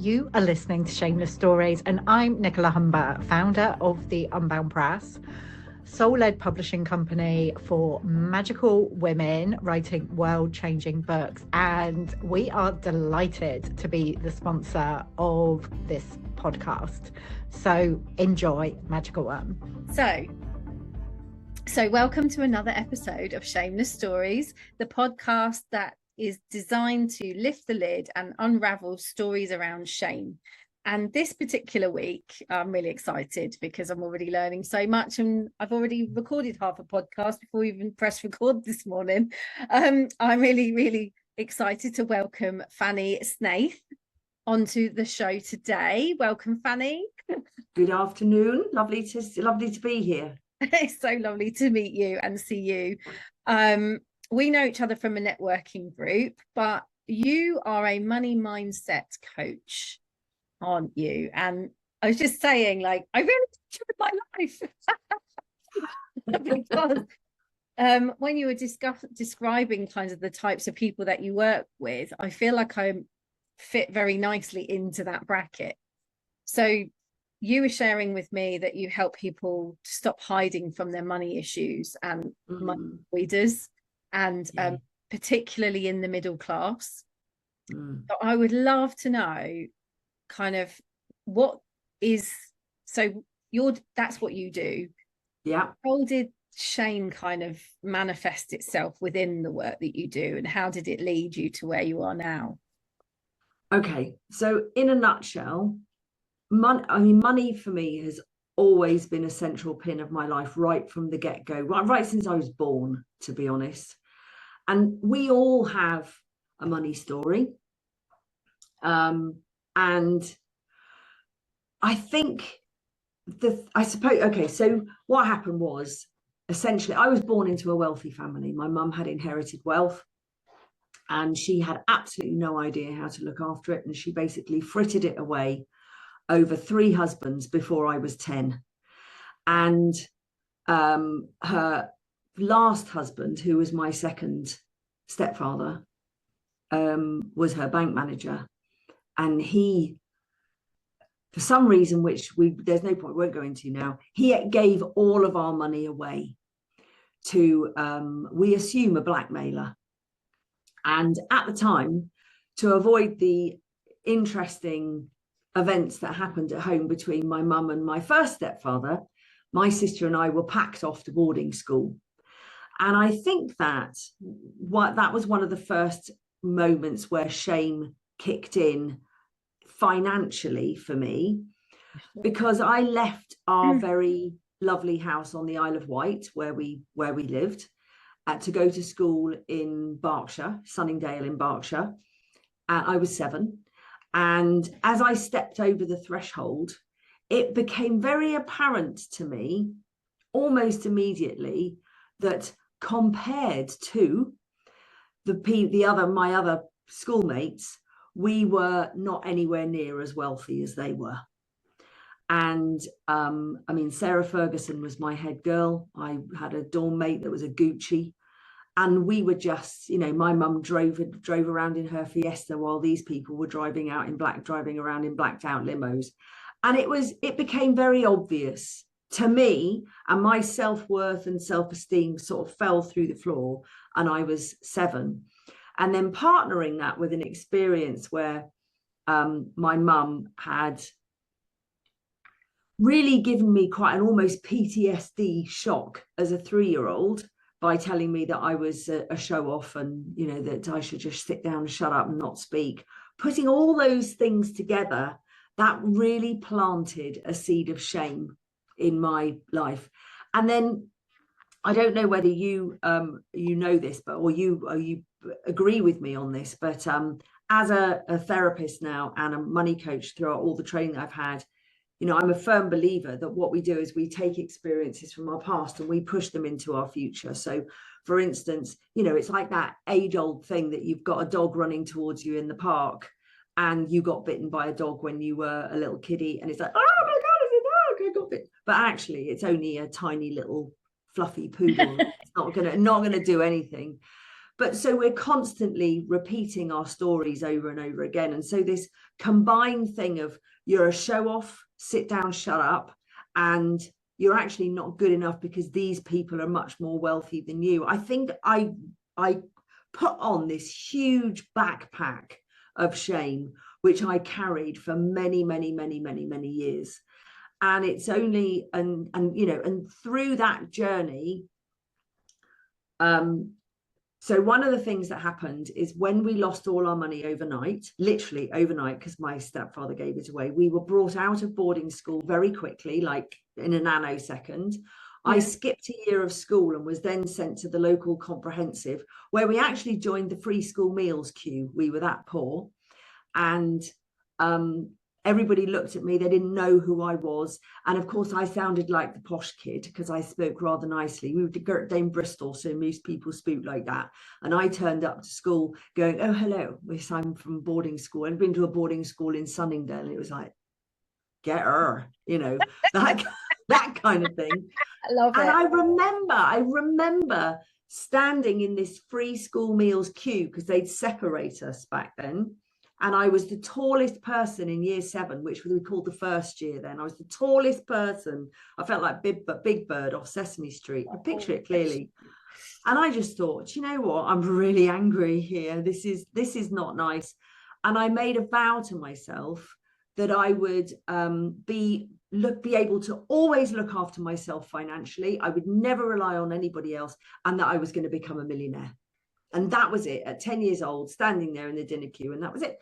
You are listening to Shameless Stories, and I'm Nicola Humber, founder of the Unbound Press, soul-led publishing company for magical women writing world-changing books. And we are delighted to be the sponsor of this podcast. So enjoy, magical one. So welcome to another episode of Shameless Stories, the podcast that is designed to lift the lid and unravel stories around shame. And this particular week, I'm really excited because I'm already learning so much, and I've already recorded half a podcast before we even press record this morning. I'm really excited to welcome Fanny Snaith onto the show today. Welcome, Fanny. Good afternoon. Lovely to be here. It's so lovely to meet you and see you. We know each other from a networking group, but you are a money mindset coach, aren't you? And I was just saying, like, I really enjoyed my life because when you were describing kind of the types of people that you work with, I feel like I fit very nicely into that bracket. So you were sharing with me that you help people to stop hiding from their money issues and money avoiders, and particularly in the middle class. So I would love to know kind of that's what you do. Yeah. How did shame kind of manifest itself within the work that you do, and how did it lead you to where you are now? Okay, so in a nutshell, money for me has always been a central pin of my life right from the get-go, right since I was born, to be honest. And we all have a money story. And I think so what happened was, essentially, I was born into a wealthy family. My mum had inherited wealth, and she had absolutely no idea how to look after it. And she basically frittered it away over 3 husbands before I was 10. And her last husband, who was my second stepfather, was her bank manager. And he, for some reason, which there's no point, we won't go into now, he gave all of our money away to, we assume, a blackmailer. And at the time, to avoid the interesting events that happened at home between my mum and my first stepfather, my sister and I were packed off to boarding school. And I think that was one of the first moments where shame kicked in financially for me, because I left our very lovely house on the Isle of Wight where we lived to go to school in Berkshire, Sunningdale in Berkshire. I was 7. And as I stepped over the threshold, it became very apparent to me almost immediately that compared to my other schoolmates, we were not anywhere near as wealthy as they were. And Sarah Ferguson was my head girl. I had a dorm mate that was a Gucci. And we were just, my mum drove around in her Fiesta while these people were driving around in blacked out limos. And it became very obvious to me, and my self-worth and self-esteem sort of fell through the floor, and I was 7. And then partnering that with an experience where my mum had really given me quite an almost PTSD shock as a 3-year-old, by telling me that I was a show-off, and that I should just sit down and shut up and not speak. Putting all those things together, that really planted a seed of shame in my life. And then I don't know whether you know this, or you agree with me on this, but as a therapist now and a money coach throughout all the training I've had, I'm a firm believer that what we do is we take experiences from our past and we push them into our future. So, for instance, it's like that age-old thing that you've got a dog running towards you in the park, and you got bitten by a dog when you were a little kiddie, and it's like, oh my God, it's a dog, I got bit. But actually, it's only a tiny little fluffy poodle. It's not gonna do anything. But so we're constantly repeating our stories over and over again. And so this combined thing of you're a show off, sit down, shut up, and you're actually not good enough because these people are much more wealthy than you. I think I put on this huge backpack of shame, which I carried for many, many, many, many, many years. And it's only, and you know, and through that journey, so one of the things that happened is when we lost all our money overnight, literally overnight, because my stepfather gave it away, we were brought out of boarding school very quickly, like in a nanosecond. I skipped a year of school and was then sent to the local comprehensive, where we actually joined the free school meals queue. We were that poor. And everybody looked at me. They didn't know who I was. And of course, I sounded like the posh kid because I spoke rather nicely. We moved to Gert Dame Bristol, so most people spoke like that. And I turned up to school going, oh, hello, yes, I'm from boarding school. I'd been to a boarding school in Sunningdale. And it was like, get her, you know, that kind of thing. I love it. And I remember standing in this free school meals queue because they'd separate us back then. And I was the tallest person in year 7, which we called the first year then. I was the tallest person. I felt like Big Bird off Sesame Street. I picture it clearly. And I just thought, you know what? I'm really angry here. This is not nice. And I made a vow to myself that I would be able to always look after myself financially. I would never rely on anybody else, and that I was going to become a millionaire. And that was it at 10 years old, standing there in the dinner queue. And that was it.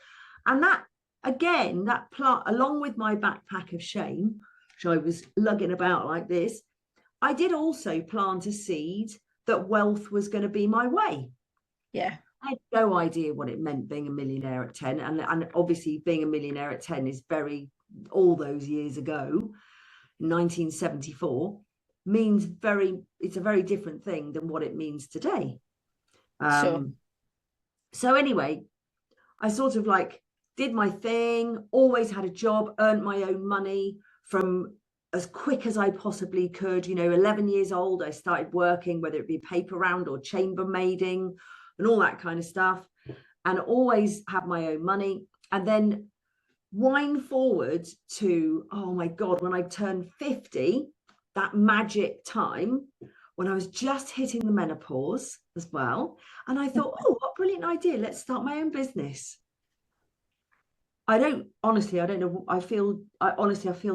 And that, again, that plot, along with my backpack of shame, which I was lugging about like this, I did also plant a seed that wealth was going to be my way. Yeah. I had no idea what it meant being a millionaire at 10. And obviously being a millionaire at 10 is all those years ago, 1974, it's a very different thing than what it means today. Sure. So anyway, I sort of like did my thing, always had a job, earned my own money from as quick as I possibly could. You know, 11 years old, I started working, whether it be paper round or chambermaiding and all that kind of stuff, and always had my own money. And then wind forward to, oh my God, when I turned 50, that magic time, when I was just hitting the menopause as well. And I thought, oh, what a brilliant idea. Let's start my own business. I don't know. I feel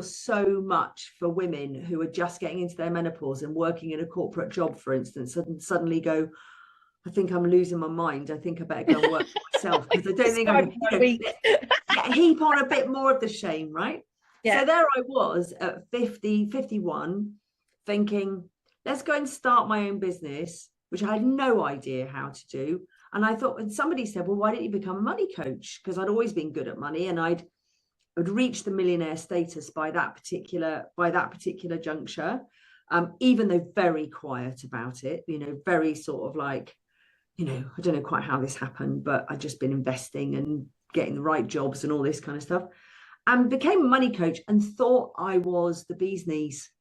so much for women who are just getting into their menopause and working in a corporate job, for instance, and suddenly go, I think I'm losing my mind. I think I better go and work for myself, because I don't think I can heap on a bit more of the shame, right? Yeah. So there I was at 50, 51, thinking, let's go and start my own business, which I had no idea how to do. And I thought, and somebody said, well, why don't you become a money coach? Because I'd always been good at money, and I'd reached the millionaire status by that particular juncture, even though very quiet about it, you know, very sort of like, you know, I don't know quite how this happened, but I'd just been investing and getting the right jobs and all this kind of stuff, and became a money coach and thought I was the bee's knees.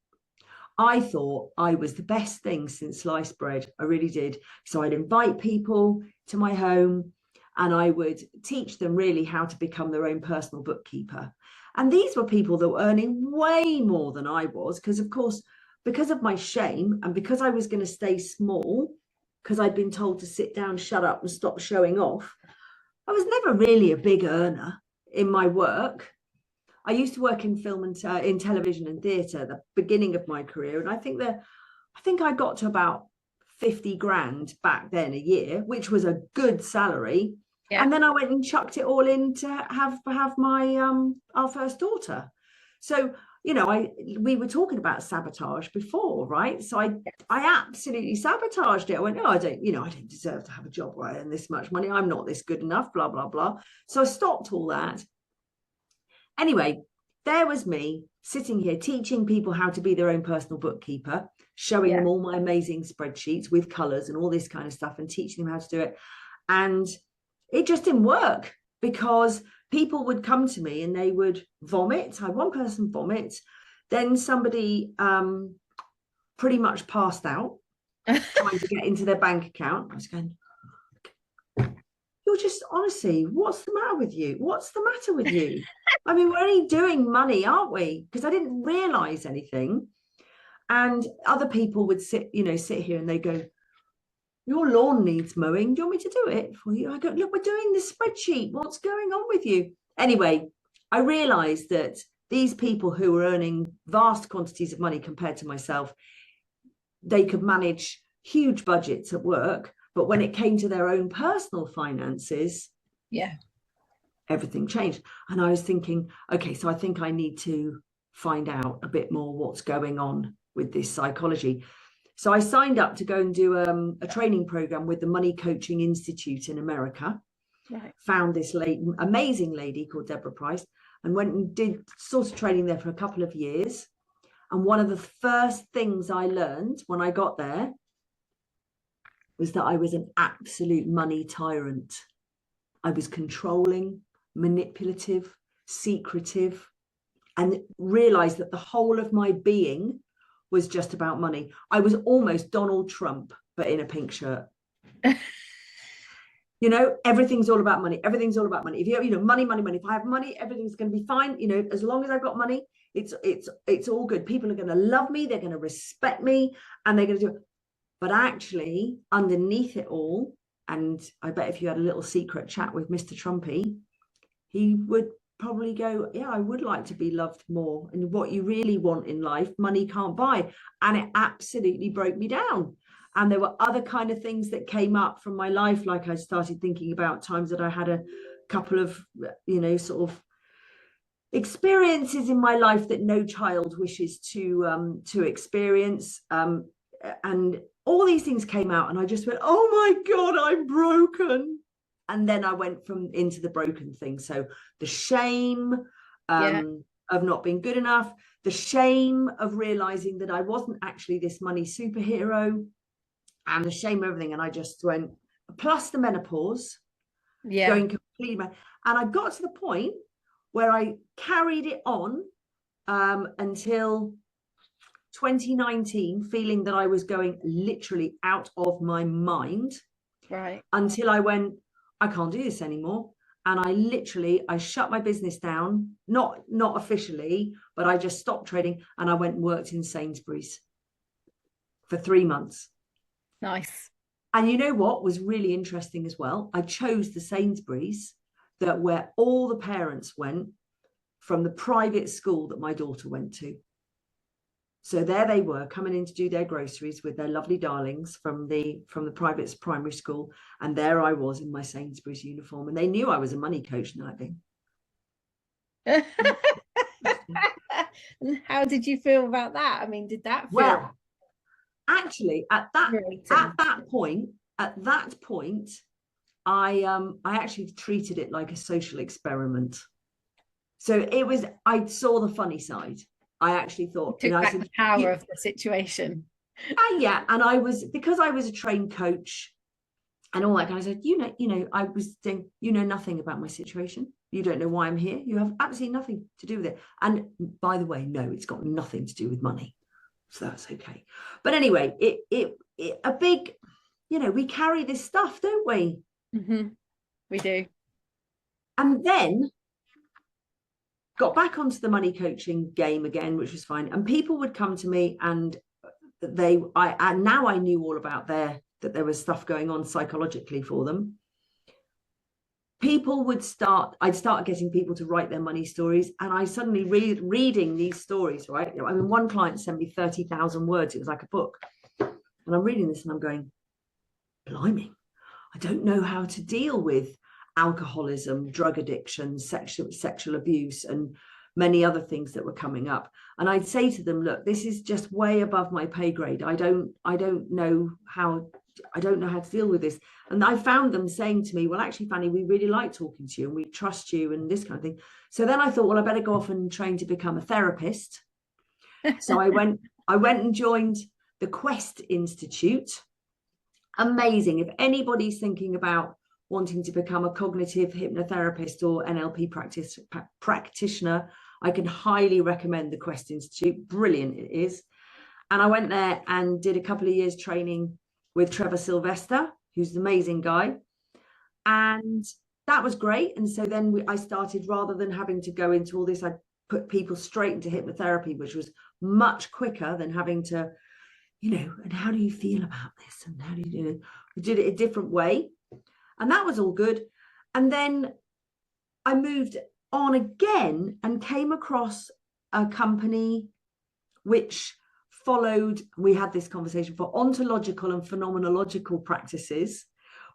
I thought I was the best thing since sliced bread. I really did. So I'd invite people to my home and I would teach them really how to become their own personal bookkeeper. And these were people that were earning way more than I was, because of course, because of my shame and because I was going to stay small, because I'd been told to sit down, shut up and stop showing off, I was never really a big earner in my work. I used to work in film and in television and theatre at the beginning of my career, and I think I got to about 50 grand back then a year, which was a good salary. Yeah. And then I went and chucked it all in to have my our first daughter. So, you know, we were talking about sabotage before, right? So I absolutely sabotaged it. I went, no, I don't deserve to have a job where I earn this much money. I'm not this good enough, blah, blah, blah. So I stopped all that. Anyway, there was me sitting here teaching people how to be their own personal bookkeeper, showing them all my amazing spreadsheets with colours and all this kind of stuff, and teaching them how to do it. And it just didn't work, because people would come to me and they would vomit. I had one person vomit. Then somebody pretty much passed out trying to get into their bank account. I was going, people just, honestly, what's the matter with you? What's the matter with you? I mean, we're only doing money, aren't we? Because I didn't realize anything. And other people would sit here and they go, your lawn needs mowing. Do you want me to do it for you? I go, look, we're doing this spreadsheet. What's going on with you? Anyway, I realized that these people who were earning vast quantities of money compared to myself, they could manage huge budgets at work. But when it came to their own personal finances, everything changed. And I was thinking, okay, so I think I need to find out a bit more what's going on with this psychology. So I signed up to go and do a training program with the Money Coaching Institute in America. Right. Found this amazing lady called Deborah Price and went and did sort of training there for a couple of years. And one of the first things I learned when I got there was that I was an absolute money tyrant. I was controlling, manipulative, secretive, and realized that the whole of my being was just about money. I was almost Donald Trump, but in a pink shirt. Everything's all about money. Everything's all about money. If money. If I have money, everything's going to be fine. As long as I've got money, it's all good. People are going to love me. They're going to respect me, and they're going to do it. But actually, underneath it all, and I bet if you had a little secret chat with Mr. Trumpy, he would probably go, yeah, I would like to be loved more. And what you really want in life, money can't buy. And it absolutely broke me down. And there were other kind of things that came up from my life. Like I started thinking about times that I had a couple of, sort of experiences in my life that no child wishes to experience. And all these things came out and I just went, oh my God, I'm broken. And then I went into the broken thing. So the shame of not being good enough, the shame of realizing that I wasn't actually this money superhero, and the shame of everything. And I just went, plus the menopause, going completely mad. And I got to the point where I carried it on until 2019, feeling that I was going literally out of my mind. Right. Until I went, I can't do this anymore. And I shut my business down, not officially, but I just stopped trading. And I went and worked in Sainsbury's for 3 months. Nice. And you know what was really interesting as well? I chose the Sainsbury's where all the parents went from the private school that my daughter went to. So there they were coming in to do their groceries with their lovely darlings from the private primary school. And there I was in my Sainsbury's uniform. And they knew I was a money coach and everything. And how did you feel about that? I mean, did that feel... Well, actually, at that point, I actually treated it like a social experiment. So I saw the funny side. I actually thought, took back the power of the situation. And because I was a trained coach and all that kind of stuff, I was saying, nothing about my situation. You don't know why I'm here. You have absolutely nothing to do with it. And by the way, no, it's got nothing to do with money. So that's okay. But anyway, a big, we carry this stuff, don't we? Mm-hmm. We do. And then got back onto the money coaching game again, which was fine. And people would come to me and now I knew all about that there was stuff going on psychologically for them. I'd start getting people to write their money stories. And I suddenly reading these stories, right? I mean, one client sent me 30,000 words. It was like a book. And I'm reading this and I'm going, blimey, I don't know how to deal with alcoholism, drug addiction, sexual abuse, and many other things that were coming up. And I'd say to them, look, this is just way above my pay grade. I don't know how to deal with this. And I found them saying to me, well, actually, Fanny, we really like talking to you and we trust you and this kind of thing. So then I thought, well, I better go off and train to become a therapist. So I went and joined the Quest Institute. Amazing. If anybody's thinking about wanting to become a cognitive hypnotherapist or NLP practitioner, I can highly recommend the Quest Institute. Brilliant it is. And I went there and did a couple of years training with Trevor Sylvester, who's an amazing guy. And that was great. And so then I started, rather than having to go into all this, I put people straight into hypnotherapy, which was much quicker than having to, and how do you feel about this? And how do you do it? We did it a different way. And that was all good. And then I moved on again and came across a company which followed, we had this conversation, for ontological and phenomenological practices,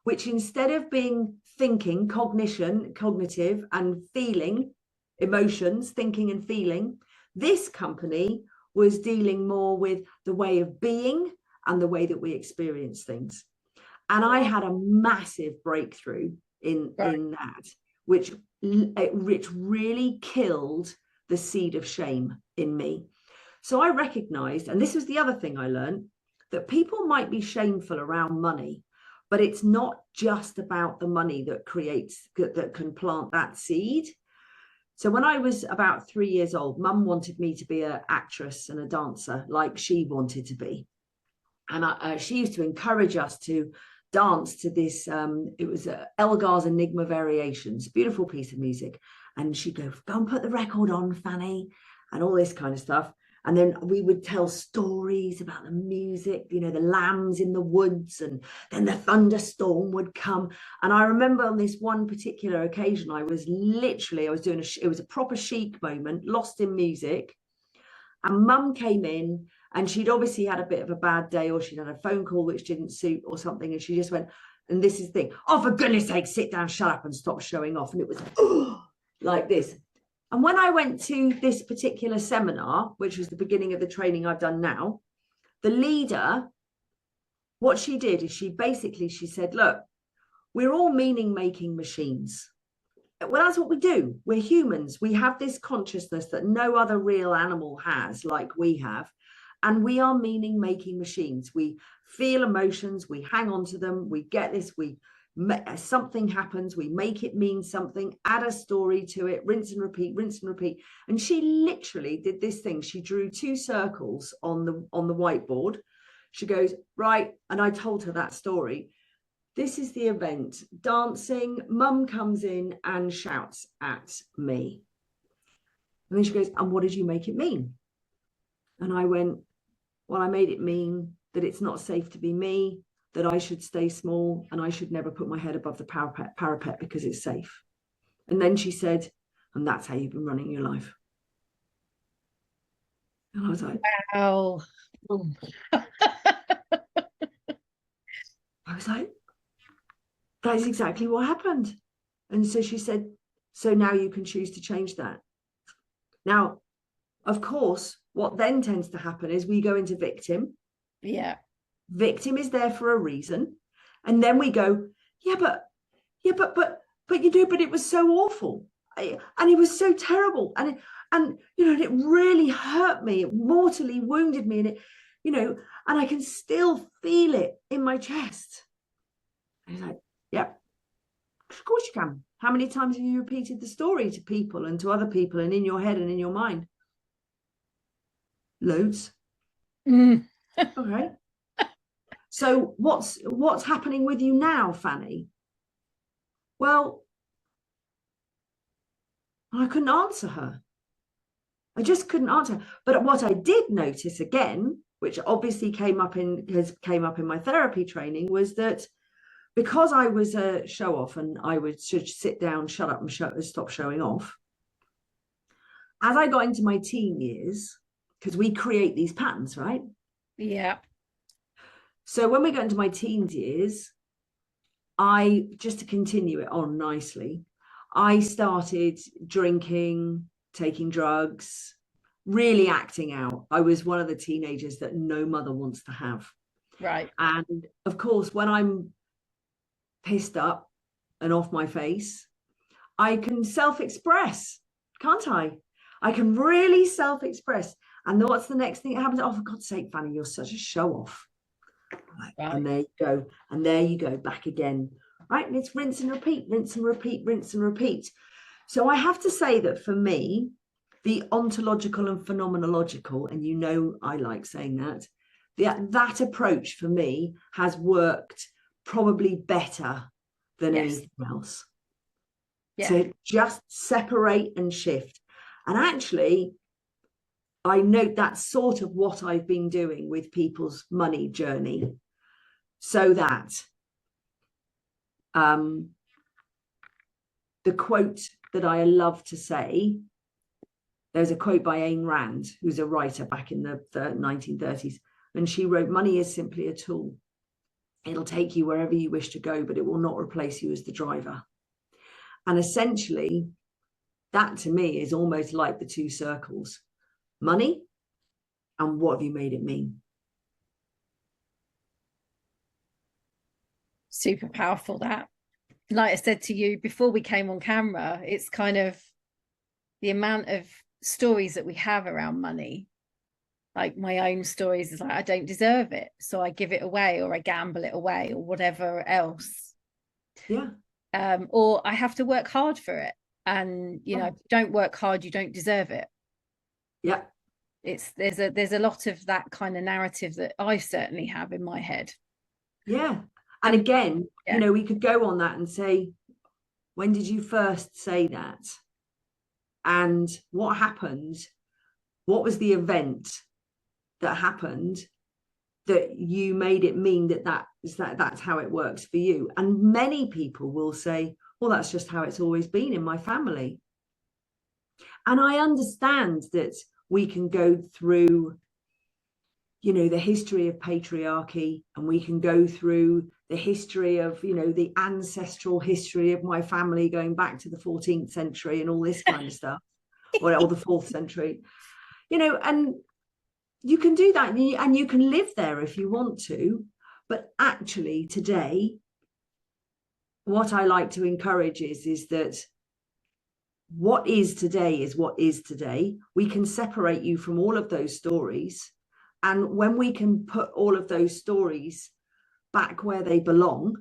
which instead of being thinking, cognitive and feeling, emotions, thinking and feeling, this company was dealing more with the way of being and the way that we experience things. And I had a massive breakthrough in that, which really killed the seed of shame in me. So I recognized, and this was the other thing I learned, that people might be shameful around money, but it's not just about the money that can plant that seed. So when I was about 3 years old, Mum wanted me to be an actress and a dancer like she wanted to be. And she used to encourage us to dance to this, it was Elgar's Enigma Variations, beautiful piece of music. And she'd go and put the record on, Fanny, and all this kind of stuff. And then we would tell stories about the music, the lambs in the woods, and then the thunderstorm would come. And I remember on this one particular occasion, I was doing it was a proper chic moment, lost in music. And Mum came in, and she'd obviously had a bit of a bad day, or she'd had a phone call which didn't suit or something. And she just went, and this is the thing, oh, for goodness sake, sit down, shut up and stop showing off. And it was like this. And when I went to this particular seminar, which was the beginning of the training I've done now, the leader, what she did is she said, look, we're all meaning-making machines. Well, that's what we do. We're humans. We have this consciousness that no other real animal has, like we have. And we are meaning-making machines. We feel emotions, we hang on to them, we get this, something happens, we make it mean something, add a story to it, rinse and repeat, rinse and repeat. And she literally did this thing. She drew 2 circles on the whiteboard. She goes, right, and I told her that story. This is the event, dancing, Mum comes in and shouts at me. And then she goes, and what did you make it mean? And I went, well, I made it mean that it's not safe to be me, that I should stay small, and I should never put my head above the parapet because it's safe. And then she said, and that's how you've been running your life. And I was like, wow. I was like, that is exactly what happened. And so she said, so now you can choose to change that. Now, of course, what then tends to happen is we go into victim. Yeah. Victim is there for a reason. And then we go, but it was so awful. And it was so terrible. And it really hurt me. It mortally wounded me. And and I can still feel it in my chest. And he's like, yep, of course you can. How many times have you repeated the story to people and to other people and in your head and in your mind? Loads. Okay. So what's happening with you now, Fanny? Well, I couldn't answer her. I just couldn't answer her. But what I did notice again, which obviously came up in my therapy training, was that because I was a show off and I should sit down, shut up and stop showing off. As I got into my teen years, because we create these patterns, right? Yeah. So when we got into my teens years, just to continue it on nicely, I started drinking, taking drugs, really acting out. I was one of the teenagers that no mother wants to have. Right. And of course, when I'm pissed up and off my face, I can self-express, can't I? I can really self-express. And what's the next thing that happens? Oh, for God's sake, Fanny, you're such a show-off. Right. And there you go. And there you go, back again. Right? And it's rinse and repeat, rinse and repeat, rinse and repeat. So I have to say that for me, the ontological and phenomenological, and I like saying that, that approach for me has worked probably better than Yes. anything else. Yeah. To just separate and shift. And actually, I note that's sort of what I've been doing with people's money journey, so that the quote that I love to say, there's a quote by Ayn Rand, who's a writer back in the 1930s, and she wrote, "Money is simply a tool. It'll take you wherever you wish to go, but it will not replace you as the driver." And essentially, that to me is almost like the two circles: money and what have you made it mean. Super powerful, that. Like I said to you before we came on camera, it's kind of the amount of stories that we have around money. Like my own stories is like, I don't deserve it, so I give it away, or I gamble it away, or whatever else. Yeah. Or I have to work hard for it, and you know, if you don't work hard, you don't deserve it. Yeah. There's a lot of that kind of narrative that I certainly have in my head. Yeah. And again, yeah. you know, we could go on that and say, when did you first say that? And what happened? What was the event that happened that you made it mean that's how it works for you? And many people will say, well, that's just how it's always been in my family. And I understand that we can go through, you know, the history of patriarchy, and we can go through the history of, you know, the ancestral history of my family going back to the 14th century and all this kind of stuff, or the 4th century, you know, and you can do that, and you can live there if you want to. But actually today, what I like to encourage is that what is today is what is today. We can separate you from all of those stories. And when we can put all of those stories back where they belong,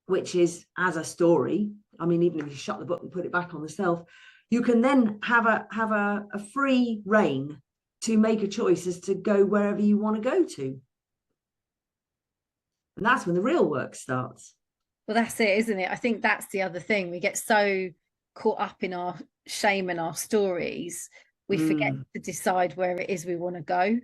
which is as a story, I mean, even if you shut the book and put it back on the shelf, you can then have a free reign to make a choice as to go wherever you want to go to. And that's when the real work starts. Well, that's it, isn't it? I think that's the other thing. We get so caught up in our shame and our stories, we forget to decide where it is we want to go.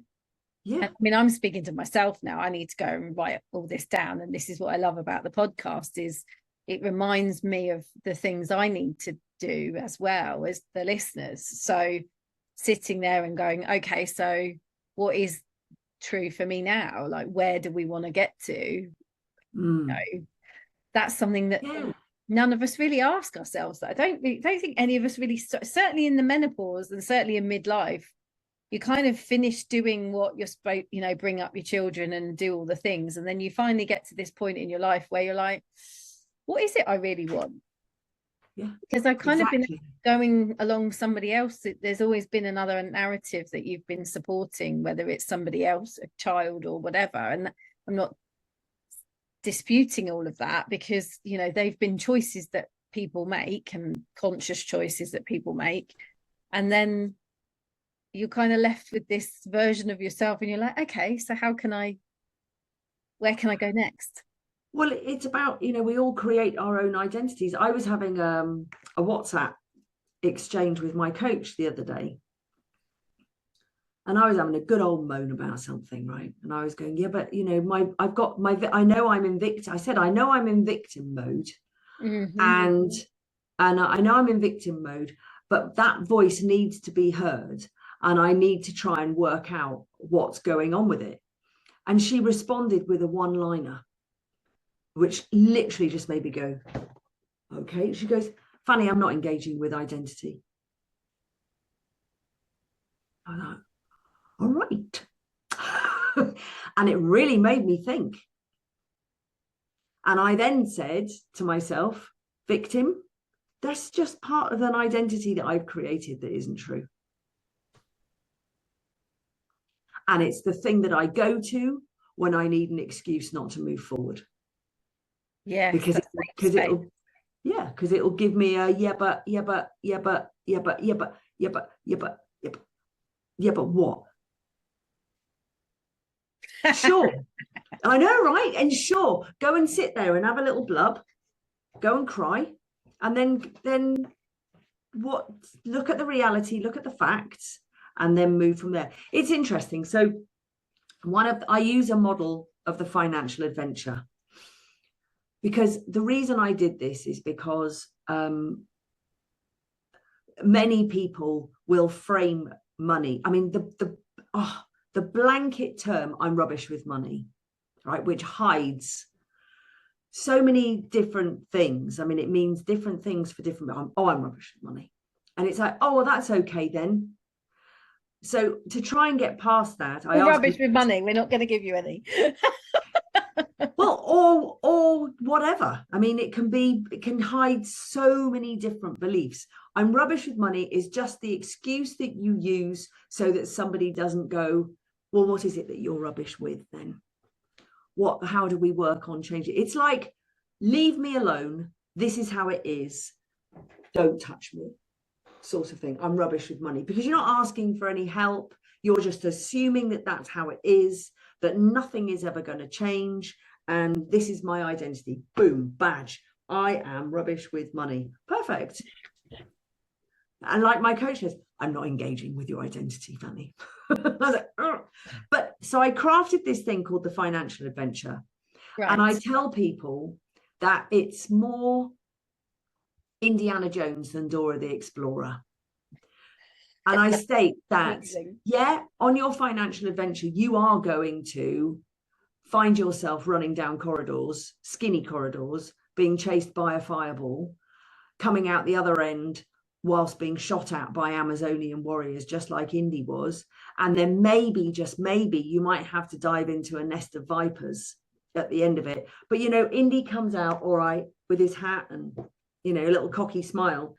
Yeah. I mean, I'm speaking to myself now. I need to go and write all this down. And this is what I love about the podcast, is it reminds me of the things I need to do as well as the listeners. So sitting there and going, okay, so what is true for me now? Like, where do we want to get to? You know, that's something that none of us really ask ourselves. That I don't think any of us really, certainly in the menopause and certainly in midlife, you kind of finish doing what you're supposed, you know, bring up your children and do all the things, and then you finally get to this point in your life where you're like, what is it I really want? Yeah, because I've kind of been going along somebody else. There's always been another narrative that you've been supporting, whether it's somebody else, a child or whatever, and I'm not disputing all of that, because you know, they've been choices that people make, and conscious choices that people make, and then you're kind of left with this version of yourself, and you're like, okay, so where can I go next? Well, it's about, you know, we all create our own identities. I was having a WhatsApp exchange with my coach the other day, and I was having a good old moan about something, right? And I was going, yeah, but you know, I know I'm in victim. I said, I know I'm in victim mode, and I know I'm in victim mode, but that voice needs to be heard, and I need to try and work out what's going on with it. And she responded with a one-liner, which literally just made me go, okay. She goes, Fanny, I'm not engaging with identity. I'm like, all right. And it really made me think. And I then said to myself, victim, that's just part of an identity that I've created that isn't true. And it's the thing that I go to when I need an excuse not to move forward. Yeah, because it'll give me a yeah, but what? Sure. I know, right? And sure, go and sit there and have a little blub go and cry, and then look at the reality, look at the facts, and then move from there. It's interesting. So I use a model of the financial adventure, because the reason I did this is because many people will frame money. I mean, the blanket term, I'm rubbish with money, right, which hides so many different things. I mean, it means different things for different. I'm rubbish with money, and it's like, oh, well, that's okay then. So to try and get past that, We're rubbish with money. We're not going to give you any. Well, or whatever. I mean, it can hide so many different beliefs. I'm rubbish with money is just the excuse that you use so that somebody doesn't go, well, what is it that you're rubbish with then? How do we work on changing it? It's like, leave me alone. This is how it is. Don't touch me, sort of thing. I'm rubbish with money, because you're not asking for any help. You're just assuming that that's how it is, that nothing is ever going to change. And this is my identity. Boom, badge. I am rubbish with money. Perfect. And like my coach says, I'm not engaging with your identity, Fanny. I was like, ugh. But so I crafted this thing called the financial adventure. Right. And I tell people that it's more Indiana Jones than Dora the Explorer. And I state that, yeah, on your financial adventure, you are going to find yourself running down corridors, skinny corridors, being chased by a fireball, coming out the other end whilst being shot at by Amazonian warriors, just like Indy was. And then maybe, just maybe, you might have to dive into a nest of vipers at the end of it. But, you know, Indy comes out all right with his hat and, you know, a little cocky smile.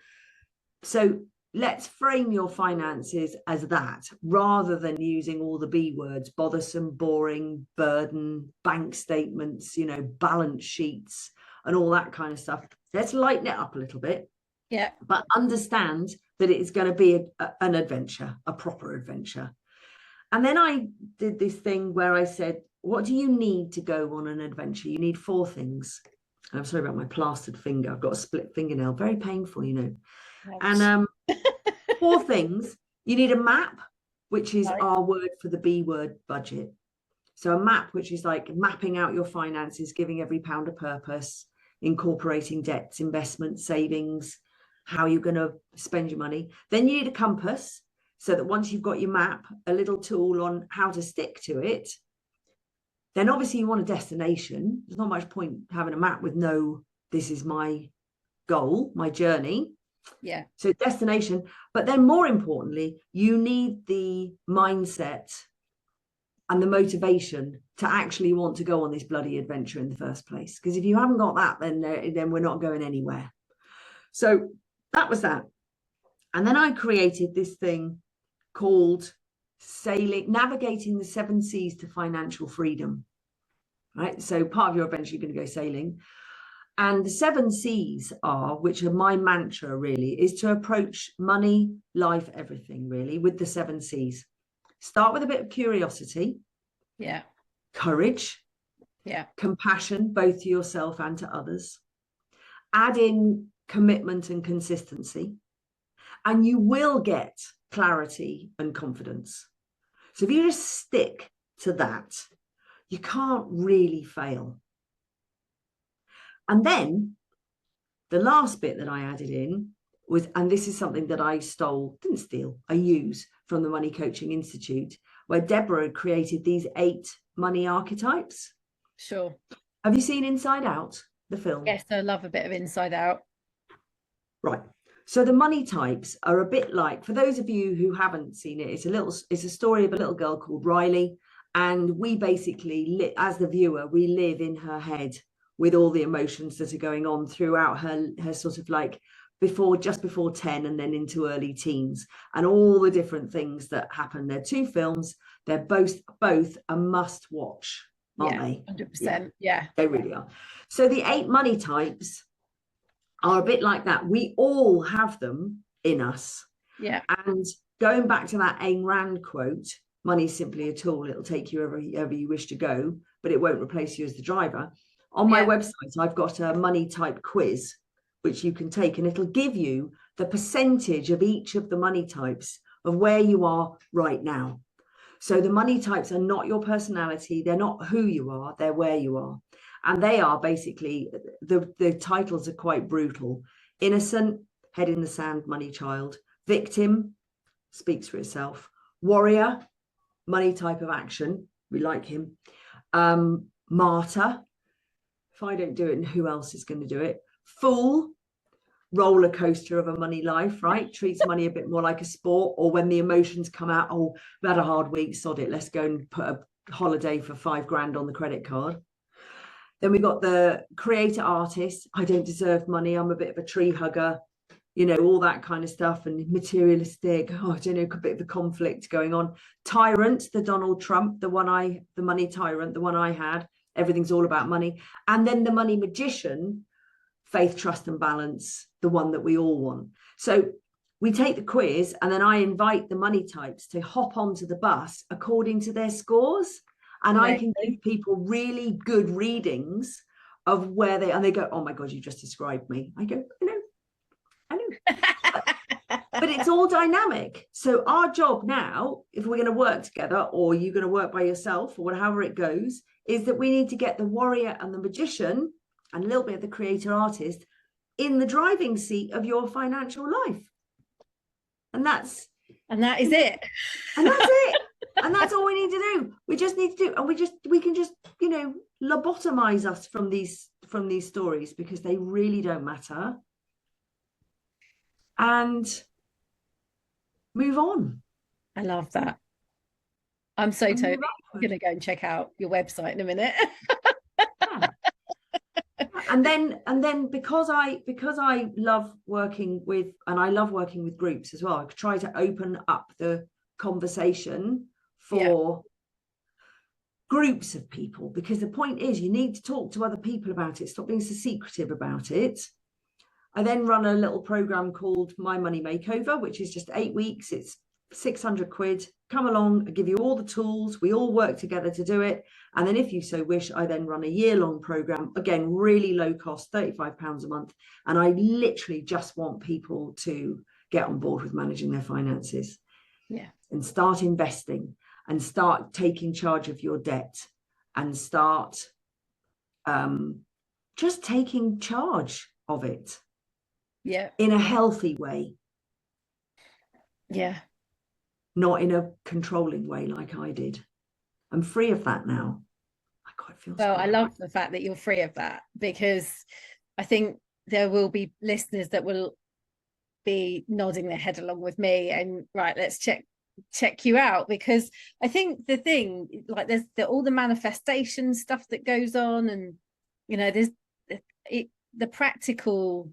So let's frame your finances as that, rather than using all the B words: bothersome, boring, burden, bank statements, you know, balance sheets and all that kind of stuff. Let's lighten it up a little bit. Yeah. But understand that it is going to be an adventure, a proper adventure. And then I did this thing where I said, what do you need to go on an adventure? You need 4 things. I'm sorry about my plastered finger. I've got a split fingernail. Very painful, you know. Right. And 4 things. You need a map, which is our word for the B word, budget. So a map, which is like mapping out your finances, giving every pound a purpose, incorporating debts, investments, savings, how you're going to spend your money. Then you need a compass, so that once you've got your map, a little tool on how to stick to it. Then obviously you want a destination. There's not much point having a map with no, this is my goal, my journey. Yeah. So destination, but then more importantly, you need the mindset and the motivation to actually want to go on this bloody adventure in the first place. Because if you haven't got that, then we're not going anywhere. So that was that. And then I created this thing called navigating the 7 seas to financial freedom. Right. So part of your adventure, you're going to go sailing. And the 7 C's which are my mantra really, is to approach money, life, everything really with the 7 C's. Start with a bit of curiosity. Yeah. Courage. Yeah. Compassion, both to yourself and to others. Add in commitment and consistency. And you will get clarity and confidence. So if you just stick to that, you can't really fail. And then the last bit that I added in was, and this is something that I I use from the Money Coaching Institute, where Deborah had created these 8 money archetypes. Sure. Have you seen Inside Out, the film? Yes, I love a bit of Inside Out. Right. So the money types are a bit like, for those of you who haven't seen it, it's a story of a little girl called Riley. And we basically, as the viewer, we live in her head with all the emotions that are going on throughout her sort of like just before 10 and then into early teens, and all the different things that happen. They're 2 films. They're both a must watch, aren't they? 100%. Yeah, they really are. So the 8 money types are a bit like that. We all have them in us. Yeah. And going back to that Ayn Rand quote, money is simply a tool. It'll take you wherever you wish to go, but it won't replace you as the driver. On my website, I've got a money type quiz, which you can take, and it'll give you the percentage of each of the money types of where you are right now. So the money types are not your personality. They're not who you are. They're where you are. And they are basically, the titles are quite brutal. Innocent, head in the sand, money child. Victim, speaks for itself. Warrior, money type of action. We like him. Martyr, if I don't do it, and who else is going to do it? Fool, roller coaster of a money life, right? Treats money a bit more like a sport, or when the emotions come out, oh, we had a hard week, sod it, let's go and put a holiday for $5,000 on the credit card. Then we got the creator artist. I don't deserve money. I'm a bit of a tree hugger, you know, all that kind of stuff, and materialistic. Oh, I don't know, a bit of a conflict going on. Tyrant, the Donald Trump, the money tyrant, the one I had. Everything's all about money. And then the money magician, faith, trust, and balance, the one that we all want. So we take the quiz, and then I invite the money types to hop onto the bus according to their scores. And I can give people really good readings of where they, and they go, oh my God, you just described me. I go, I know. But it's all dynamic. So our job now, if we're going to work together, or you're going to work by yourself, or however it goes, is that we need to get the warrior and the magician and a little bit of the creator artist in the driving seat of your financial life. And that is it. And that's it. And that's all we need to do. We just need to do, and we can just, you know, lobotomize us from these stories, because they really don't matter, and move on. I love that. I'm so totally going to go and check out your website in a minute. Yeah. And then because I love working with, and I love working with groups as well, I try to open up the conversation for groups of people, because the point is you need to talk to other people about it. Stop being so secretive about it. I then run a little program called My Money Makeover, which is just 8 weeks. It's 600 quid. Come along, I give you all the tools. We all work together to do it. And then if you so wish, I then run a year-long program, again, really low cost, £35 a month. And I literally just want people to get on board with managing their finances. Yeah. And start investing, and start taking charge of your debt, and start just taking charge of it. Yeah. In a healthy way. Yeah. Not in a controlling way like I did. I'm free of that now. I quite feel well, I love the fact that you're free of that, because I think there will be listeners that will be nodding their head along with me, and right, let's check you out, because I think the thing, like, there's all the manifestation stuff that goes on, and you know, there's the practical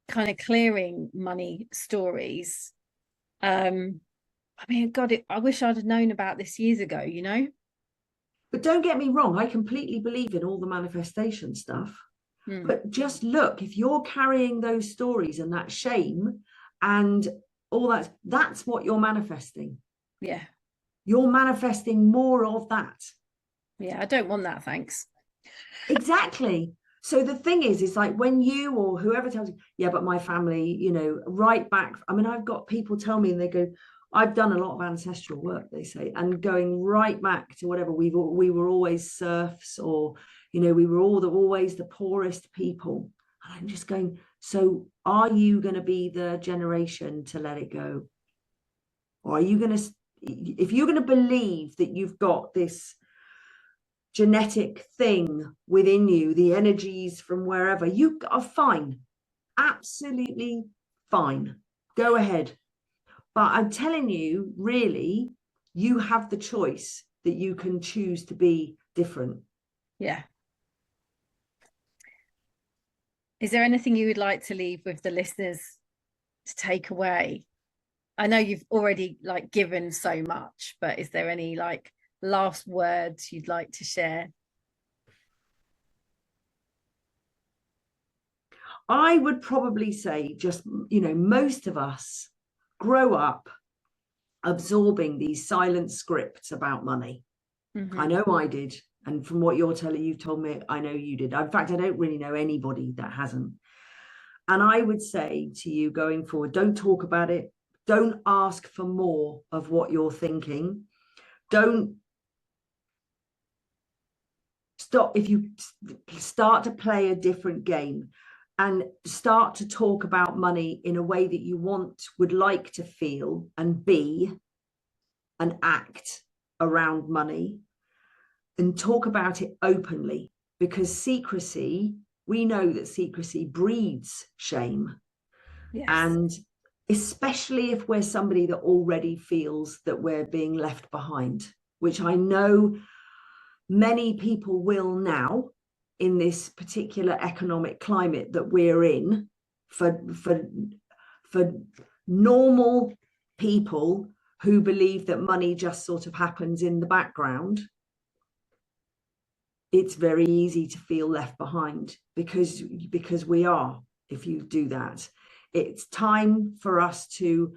kind of clearing money stories. I mean, God, I wish I'd have known about this years ago, you know. But don't get me wrong, I completely believe in all the manifestation stuff. But just look, if you're carrying those stories and that shame and all that, that's what you're manifesting. Yeah. You're manifesting more of that. Yeah, I don't want that, thanks. Exactly. So the thing is like when you or whoever tells you, yeah, but my family, you know, right back. I mean, I've got people tell me, and they go, I've done a lot of ancestral work, they say, and going right back to whatever, we were always serfs, or, you know, we were always the poorest people. And I'm just going, so are you going to be the generation to let it go? Or are you going to, if you're going to believe that you've got this genetic thing within you, the energies from wherever, you are fine, absolutely fine, go ahead. But I'm telling you, really, you have the choice that you can choose to be different. Yeah. Is there anything you would like to leave with the listeners to take away? I know you've already like given so much, but is there any like last words you'd like to share? I would probably say just, you know, most of us grow up absorbing these silent scripts about money. I know I did. And from what you're telling, you've told me, I know you did. In fact, I don't really know anybody that hasn't. And I would say to you going forward, don't talk about it. Don't ask for more of what you're thinking. Don't stop. If you start to play a different game and start to talk about money in a way that you would like to feel and be and act around money, and talk about it openly, because secrecy, we know that secrecy breeds shame. Yes. And especially if we're somebody that already feels that we're being left behind, which I know many people will now in this particular economic climate that we're in, for normal people who believe that money just sort of happens in the background. It's very easy to feel left behind because we are. If you do that, it's time for us to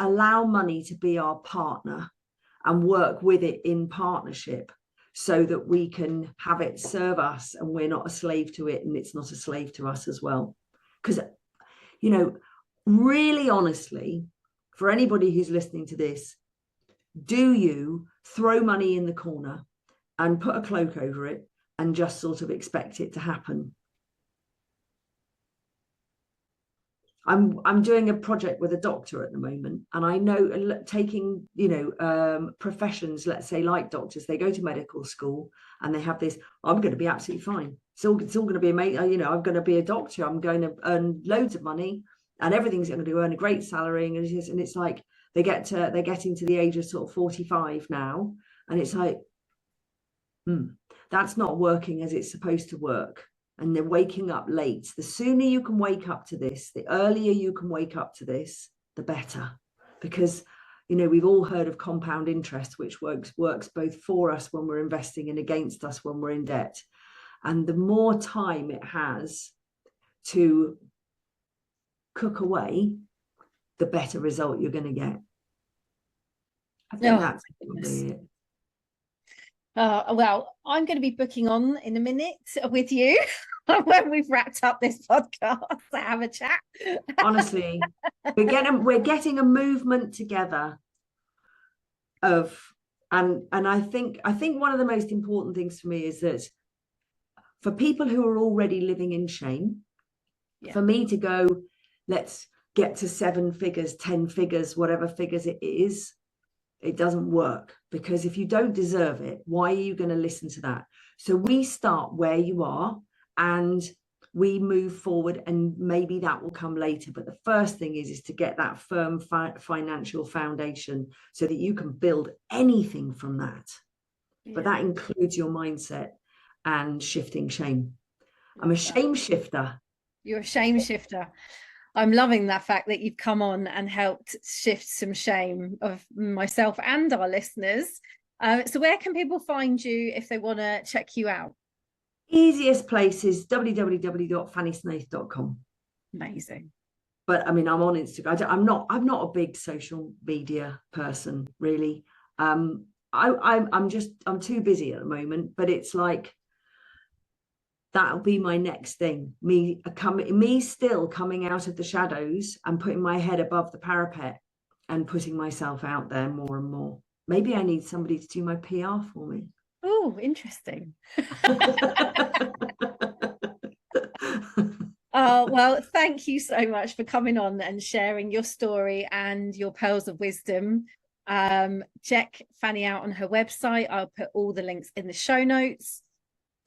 allow money to be our partner and work with it in partnership, so that we can have it serve us and we're not a slave to it and it's not a slave to us as well. Because, you know, really honestly, for anybody who's listening to this, do you throw money in the corner and put a cloak over it and just sort of expect it to happen? I'm doing a project with a doctor at the moment, and I know taking, professions, let's say like doctors, they go to medical school and they have this, I'm going to be absolutely fine. It's all going to be amazing. I'm going to be a doctor. I'm going to earn loads of money and everything's going to earn a great salary. And it's like they're getting to the age of sort of 45 now. And it's like, that's not working as it's supposed to work. And they're waking up late. The sooner you can wake up to this, the earlier you can wake up to this, the better. Because, we've all heard of compound interest, which works both for us when we're investing and against us when we're in debt. And the more time it has to cook away, the better result you're going to get. I think that's probably it. Well, I'm going to be booking on in a minute with you when we've wrapped up this podcast to have a chat. Honestly, we're getting a movement together of, and I think one of the most important things for me is that for people who are already living in shame, for me to go, let's get to 7 figures, 10 figures, whatever figures it is, it doesn't work, because if you don't deserve it, why are you going to listen to that? So we start where you are and we move forward, and maybe that will come later. But the first thing is to get that firm financial foundation so that you can build anything from that. Yeah. But that includes your mindset and shifting shame. I'm a shame shifter. You're a shame shifter. I'm loving that fact that you've come on and helped shift some shame of myself and our listeners. So where can people find you if they want to check you out? Easiest place is www.fannysnaith.com. Amazing. But I'm on Instagram. I'm not a big social media person, really. I'm too busy at the moment, but it's like, that'll be my next thing. Me still coming out of the shadows and putting my head above the parapet and putting myself out there more and more. Maybe I need somebody to do my PR for me. Oh, interesting. Well, thank you so much for coming on and sharing your story and your pearls of wisdom. Check Fanny out on her website. I'll put all the links in the show notes.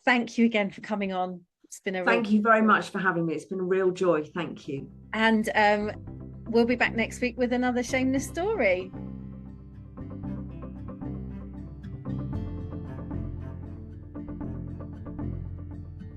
Thank you again for coming on. It's been a Thank you very much for having me. It's been a real joy. Thank you. And we'll be back next week with another shameless story.